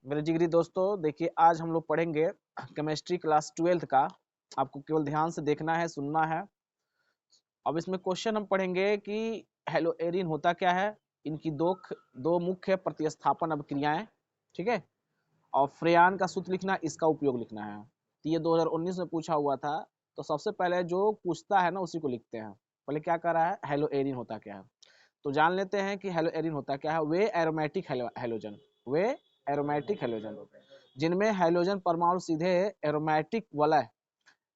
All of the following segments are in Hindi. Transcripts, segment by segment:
मेरे जिगरी दोस्तों, देखिए आज हम लोग पढ़ेंगे केमिस्ट्री क्लास 12 का। आपको केवल ध्यान से देखना है, सुनना है। अब इसमें क्वेश्चन हम पढ़ेंगे कि हेलोएरिन होता क्या है, इनकी दो मुख्य प्रतिस्थापन अभिक्रियाएं, ठीक है, और फ्रेयान का सूत्र लिखना, इसका उपयोग लिखना है। तो ये 2019 में पूछा हुआ था। तो सबसे पहले जो पूछता है ना उसी को लिखते हैं। पहले क्या कर रहा है, हेलोएरिन होता क्या है। तो जान लेते हैं कि हेलोएरिन होता क्या है। वे एरोमेटिक हेलोजन, वे एरोमेटिक हेलोजन जिनमें हेलोजन परमाणु सीधे एरोमेटिक वलय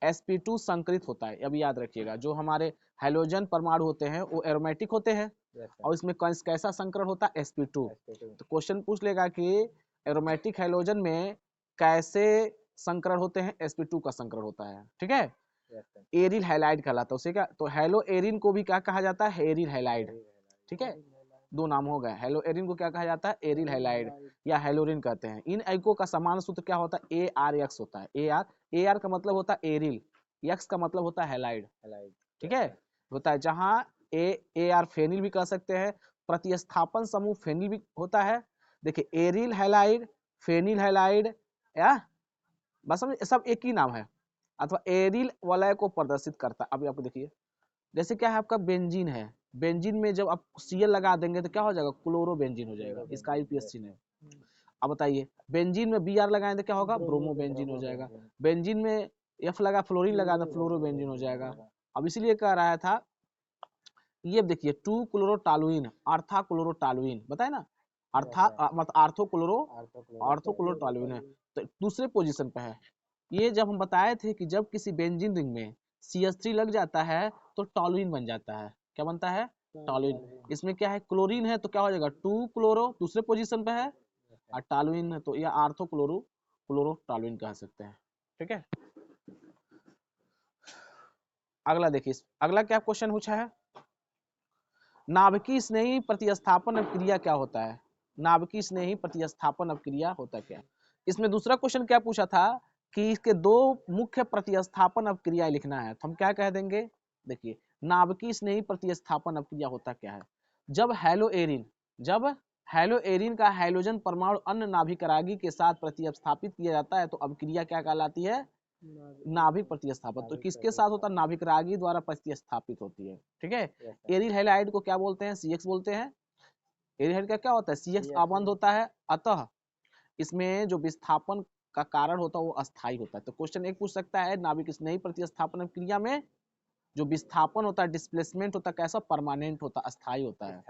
sp2 संकरित होता है। अब याद रखिएगा, जो हमारे हेलोजन परमाणु होते हैं वो एरोमेटिक होते हैं और इसमें कैसा संकरण होता है, sp2। तो क्वेश्चन पूछ लेगा कि एरोमेटिक हेलोजन में कैसे संकरण होते हैं, sp2 का संकरण होता है, ठीक है। एरिल हैलाइड कहलाता है उसे। क्या तो हेलो एरिन को भी क्या कहा जाता है, एरिल हैलाइड, ठीक है। दो नाम हो गए। हेलो एरिन को क्या कहा जाता है, एरिल हैलाइड या हेलोरिन कहते हैं। इन एको का समान सूत्र क्या होता है, ArX होता है। AR का मतलब होता है एरिल, X का मतलब होता है हैलाइड, ठीक है, होता है। जहां AR फेनिल भी कह सकते हैं, प्रतिस्थापन समूह फेनिल भी होता है। देखिए एरिल हैलाइड, फेनिल हैलाइड, या बस सब एक ही नाम है, अथवा एरिल वलय को प्रदर्शित करता है। अभी आपको देखिए, जैसे क्या है आपका बेंजीन है, बेंजीन में जब आप Cl लगा देंगे तो क्या हो जाएगा, क्लोरो बेंजीन हो जाएगा, इसका IUPAC चिन्ह है। अब बताइए, बेंजीन में Br लगाएंगे तो क्या होगा, ब्रोमो बेंजीन हो जाएगा। बेंजीन में F लगा, फ्लोरीन लगा तो फ्लोरो बेंजीन हो जाएगा। अब इसलिए कह रहा था, ये देखिए 2 क्लोरोटालुइन, आर्था क्लोरोटालुइन बताए ना, मतलब आर्थो क्लोरोटालुइन है, तो दूसरे पोजीशन पे है। ये जब हम बताए थे कि जब किसी बेंजीन रिंग में CH3 लग जाता है तो टॉलुइन बन जाता है। क्या बनता है, टॉलुइन। इसमें क्या है, क्लोरीन है तो क्या हो जाएगा, 2 क्लोरो, दूसरे पोजीशन पे है, और टॉलुइन है तो यह आर्थो क्लोरोटालुइन कह सकते हैं, ठीक है। अगला देखिए, अगला क्या क्वेश्चन पूछा है, नाभिकीय स्नेही प्रतिस्थापन अभिक्रिया क्या होता है। नाभिकीय स्नेही प्रतिस्थापन अभिक्रिया होता क्या है। इसमें दूसरा क्वेश्चन क्या पूछा था कि इसके दो मुख्य प्रतिस्थापन अभिक्रिया लिखना है, तो हम क्या कह देंगे। देखिए नाभिकीय स्नेही प्रतिस्थापन अभिक्रिया होता क्या है, जब हेलोएरिन का हाइड्रोजन परमाणु अन्य नाभिक रागी के साथ प्रतिस्थापित किया जाता है तो अभिक्रिया क्या कहलाती है, नाभिक प्रतिस्थापन। तो किसके साथ होता है, नाभिक रागी द्वारा प्रतिस्थापित होती है, ठीक है। एरिल हैलाइड को क्या बोलते हैं, CX बोलते हैं। एरिल हैलाइड का क्या होता है, CX अबंध होता है, अतः इसमें जो विस्थापन का कारण होता है वो अस्थाई होता है। तो क्वेश्चन एक पूछ सकता है, नाभिक स्नेही प्रतिस्थापन क्रिया में जो विस्थापन होता है, डिस्प्लेसमेंट होता है, कैसा, परमानेंट होता है, अस्थाई होता है।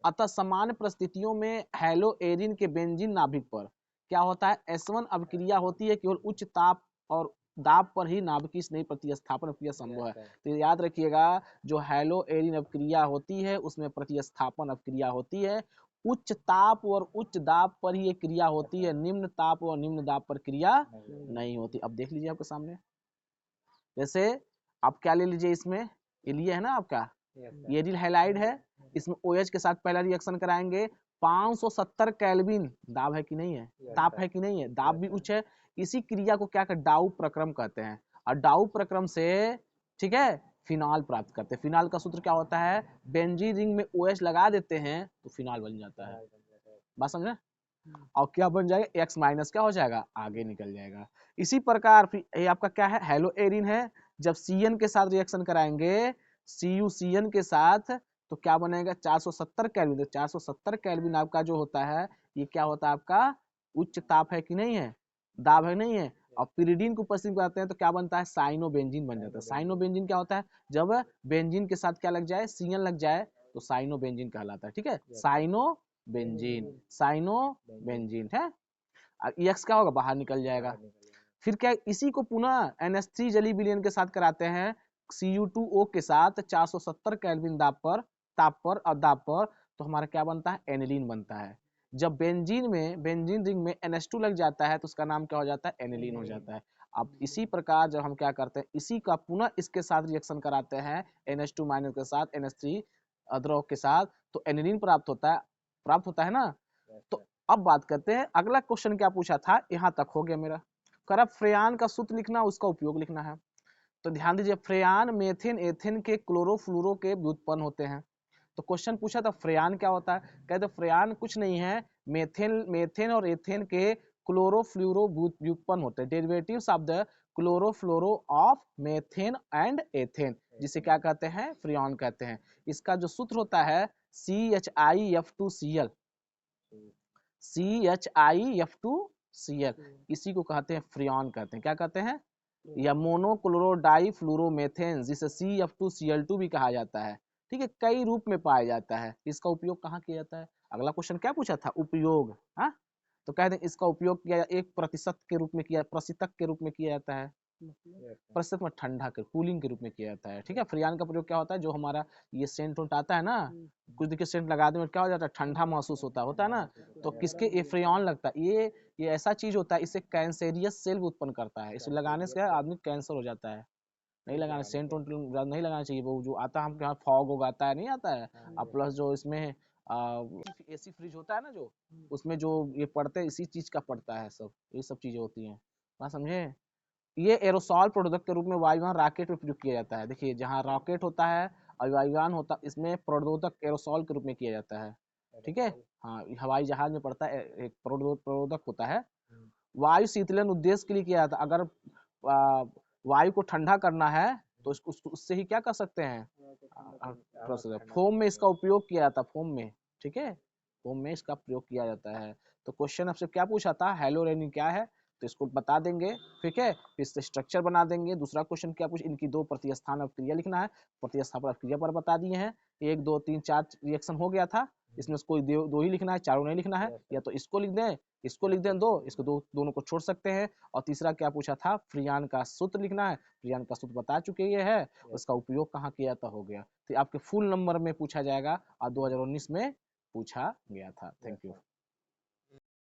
अतः सामान्य परिस्थितियों में हेलोएरिन के बेंजीन नाभिक पर क्या होता है, S1 अभिक्रिया होती है, केवल उच्च ताप और दाब पर ही नाभिकीय स्नेही प्रतिस्थापन अभिक्रिया संभव है। तो याद रखिएगा, जो हेलोएरिन अभिक्रिया होती है उसमें प्रतिस्थापन अभिक्रिया होती है, उच्च ताप और उच्च दाब पर ही ये क्रिया होती है, निम्न ताप और निम्न दाब पर क्रिया नहीं होती। अब देख लीजिए आपके सामने, जैसे आप क्या ले लीजिए, इसमें ये लिए है ना आपका, ये एरिल हैलाइड है, इसमें OH के साथ पहला रिएक्शन कराएंगे, 570 केल्विन दाब है कि नहीं है, ताप है कि नहीं है, दाब भी उच्च है। इसी क्रिया को क्या कहते, डाउ प्रक्रम कहते हैं, और डाउ प्रक्रम से, ठीक है, फिनॉल प्राप्त करते हैं। फिनॉल का सूत्र क्या होता है, बेंजीन रिंग में OH लगा देते हैं तो फिनॉल बन जाता है। बात समझे, और क्या बन जाएगा, X माइनस क्या हो जाएगा, आगे निकल जाएगा। इसी प्रकार फिर ये आपका क्या है, हेलोएरिन है, जब CN के साथ रिएक्शन कराएंगे, CuCN के साथ, तो क्या बनेगा, 470 केल्विन। तो 470 केल्विन आपका जो होता है, ये क्या होता है आपका, उच्च ताप है कि नहीं है, दाब है नहीं है। और पिरिडीन को उपस्थित करते हैं तो क्या बनता है, साइनोबेंजीन बन जाता है। साइनोबेंजीन क्या होता है, जब बेंजीन के साथ क्या लग जाए, CN लग जाए तो साइनोबेंजीन कहलाता है, ठीक है। साइनोबेंजीन है। EX क्या होगा, बाहर निकल जाएगा। फिर क्या, इसी को पुनः NH3 जली विलयन के साथ कराते हैं, Cu2O के साथ 470 केल्विन ताप पर और दाब पर, तो हमारा क्या बनता है, एनिलीन बनता है। जब बेंजीन रिंग में NH2 लग जाता है तो उसका नाम क्या हो जाता है, एनिलीन हो जाता है। अब इसी प्रकार जब हम क्या करते हैं, इसी का पुनः इसके साथ रिएक्शन कराते हैं, NH2 माइनस के साथ NH3 द्रव के साथ, तो एनिलीन प्राप्त होता है ना। तो अब बात करते हैं, अगला क्वेश्चन क्या पूछा था, यहाँ तक हो गया मेरा। कर फ्रेयान का सूत्र लिखना, उसका उपयोग लिखना है। तो ध्यान दीजिए, फ्रेयान मेथेन एथेन के क्लोरोफ्लोरो के व्युत्पन्न होते हैं। तो क्वेश्चन पूछा था फ्रेयान क्या होता है, कहते फ्रेयान कुछ नहीं है, मेथेन और एथेन के क्लोरोफ्लोरो व्युत्पन्न होते हैं, derivatives of the chlorofluoro of methane and ethane, जिसे क्या कहते हैं, फ्रियॉन कहते हैं। इसका जो सूत्र होता है CHIF2Cl, CHIF2Cl, इसी को कहते हैं फ्रियॉन कहते हैं। क्या कहते हैं, या मोनोक्लोरोडाइफ्लोरोमेथेन, जिसे CF2Cl2 भी कहा जाता है। ठीक है, कई रूप में पाया जाता है। इसका उपयोग कहाँ किया जाता है? अगला क्वेश्चन क्या पूछा था, उपयोग। हाँ, तो कहते हैं इसका उपयोग किया 1% के रूप में किया, प्रतिशतक के रूप में किया जाता है, प्रतिशत में ठंडा के कूलिंग के रूप में किया जाता है। ठीक है, फ्रियान का प्रयोग क्या होता है, जो हमारा ये सेंट उंट आता है ना, कुछ देखिए सेंट लगा दें क्या हो जाता है, ठंडा महसूस होता है ना, तो किसके ये फ्रियॉन लगता है, ये ऐसा चीज होता है, इससे कैंसेरियस सेल उत्पन्न करता है। इसे लगाने से आदमी कैंसर हो जाता है। नहीं लगाना, सेंट उंट नहीं लगाना चाहिए। वो जो आता है हम यहाँ फॉग उगाता है, नहीं आता है। और प्लस जो इसमें एसी फ्रिज होता है ना, जो उसमें जो ये पड़ते हैं, इसी चीज का पड़ता है सब, ये सब चीजें होती हैं। बात समझे? ये एरोसॉल प्रोडक्ट के रूप में वायुयान रॉकेट में प्रयोग किया जाता है। देखिए, जहाँ रॉकेट होता है और वायुयान होता है, इसमें प्रोडोदक एरोसॉल के रूप में किया जाता है। ठीक है, हाँ, हवाई जहाज में पड़ता है, एक प्रोडोदक होता है। वायु शीतलन उद्देश्य के लिए किया जाता है। अगर वायु को ठंडा करना है तो उससे ही क्या कर सकते हैं, फोम में इसका उपयोग किया जाता है, फोम में। ठीक है, फोम में इसका प्रयोग किया जाता है। तो क्वेश्चन आपसे क्या पूछा था, हेलोरेनी क्या है, तो इसको बता देंगे। ठीक है, फिर इससे स्ट्रक्चर बना देंगे। दूसरा क्वेश्चन क्या पूछ, इनकी 2 प्रतिस्थापन अभिक्रिया लिखना है। प्रतिस्थापन अभिक्रिया पर बता दिए हैं, 1 2 3 4 रिएक्शन हो गया था। इसमें से कोई दो ही लिखना है, चारों नहीं लिखना है। या तो इसको लिख दें, इसको लिख दें, इसको दोनों को छोड़ सकते हैं। और तीसरा क्या पूछा था, फ्रियान का सूत्र लिखना है। फ्रियान का सूत्र बता चुके ये है, उसका उपयोग कहाँ किया था, हो गया। तो आपके फुल नंबर में पूछा जाएगा और 2019 में पूछा गया था। Thank you.